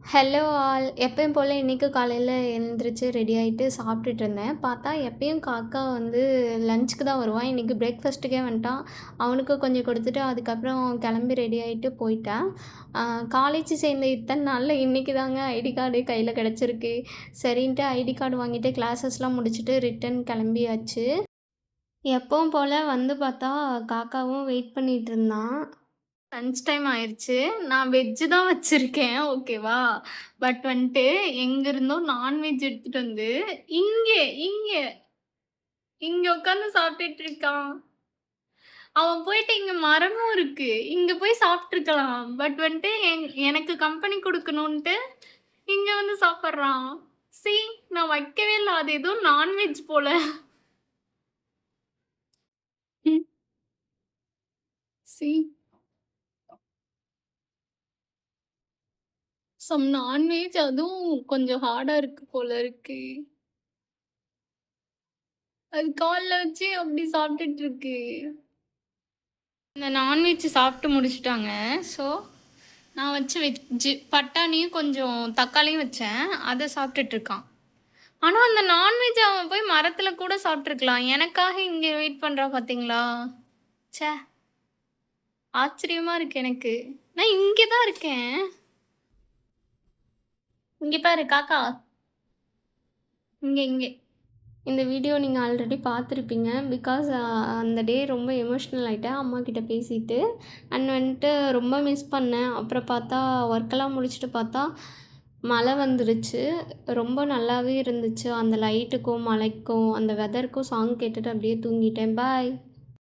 Hello all. எப்பயும் போல இன்னைக்கு காலையில எழுந்திரிச்சு ரெடி ஆயிட்டு சாப்பிட்டுட்டு இருந்தேன். பார்த்தா எப்பயும் காக்கா வந்து லஞ்சுக்கு தான் வருவான். இன்னைக்கு பிரேக்ஃபாஸ்ட்டுக்கே வந்துட்டான். அவனுக்கு கொஞ்சம் கொடுத்துட்டு அதுக்கப்புறம் கிளம்பி ரெடி ஆயிட்டு போயிட்டேன். அ காலேஜ் சேர்ந்த இத்தன நாள்ல இன்னைக்கு தாங்க ஐடி கார்டே கையில கிடைச்சிருக்கு. சரின்ட்டு ஐடி கார்டு வாங்கிட்டு கிளாஸஸ்லாம் முடிச்சுட்டு ரிட்டர்ன் கிளம்பியாச்சு. எப்பவும் போல வந்து பார்த்தா காக்காவும் வெயிட் பண்ணிட்டு இருந்தான். லஞ்ச் டைம் ஆயிருச்சு. நான் வெஜ் தான் வச்சிருக்கேன். ஓகேவா? பட் வந்துட்டு எங்கிருந்தோ நான்வெஜ் எடுத்துட்டு வந்து, இங்க இங்க இங்க உட்காந்து சாப்பிட்டுட்டு இருக்கான். அவன் போயிட்டு இங்க மரமும் இருக்கு. இங்க போய் சாப்ட்டுருக்கலாம். பட் வந்துட்டு எனக்கு கம்பெனி குடுக்கணுன்ட்டு, இங்க வந்து சாப்பிடுறான். சி நான் வைக்கவே இல்ல. அது ஏதோ நான்வெஜ் போல. ம். சி சம் நான்வெஜ் அதுவும் கொஞ்சம் ஹார்டா இருக்கு போல இருக்கு. அது கால்ல வச்சு அப்படி சாப்பிட்டுட்டு இருக்கு. இந்த நான்வெஜ் சாப்பிட்டு முடிச்சுட்டாங்க. ஸோ நான் வச்சு வெஜ்ஜு பட்டாணியும் கொஞ்சம் தக்காளியும் வச்சேன். அதை சாப்பிட்டுட்டு இருக்கான். ஆனால் அந்த நான்வெஜ் அவன் போய் மரத்தில் கூட சாப்பிட்ருக்கலாம். எனக்காக இங்கே வெயிட் பண்ணுறா பார்த்தீங்களா? ச்சே, ஆச்சரியமா இருக்கு எனக்கு. நான் இங்கே தான் இருக்கேன். இங்கே பாரு காக்கா, இங்கே இங்கே. இந்த வீடியோ நீங்கள் ஆல்ரெடி பார்த்துருப்பீங்க. பிகாஸ் அந்த டே ரொம்ப எமோஷ்னல் ஆகிட்டேன் அம்மாக்கிட்ட பேசிட்டு. அண்ட் வந்துட்டு ரொம்ப மிஸ் பண்ணேன். அப்புறம் பார்த்தா ஒர்க்கெல்லாம் முடிச்சுட்டு பார்த்தா மழை வந்துருச்சு. ரொம்ப நல்லாவே இருந்துச்சு. அந்த லைட்டுக்கும் மழைக்கும் அந்த வெதருக்கும் சாங் கேட்டுட்டு அப்படியே தூங்கிட்டேன். பாய்.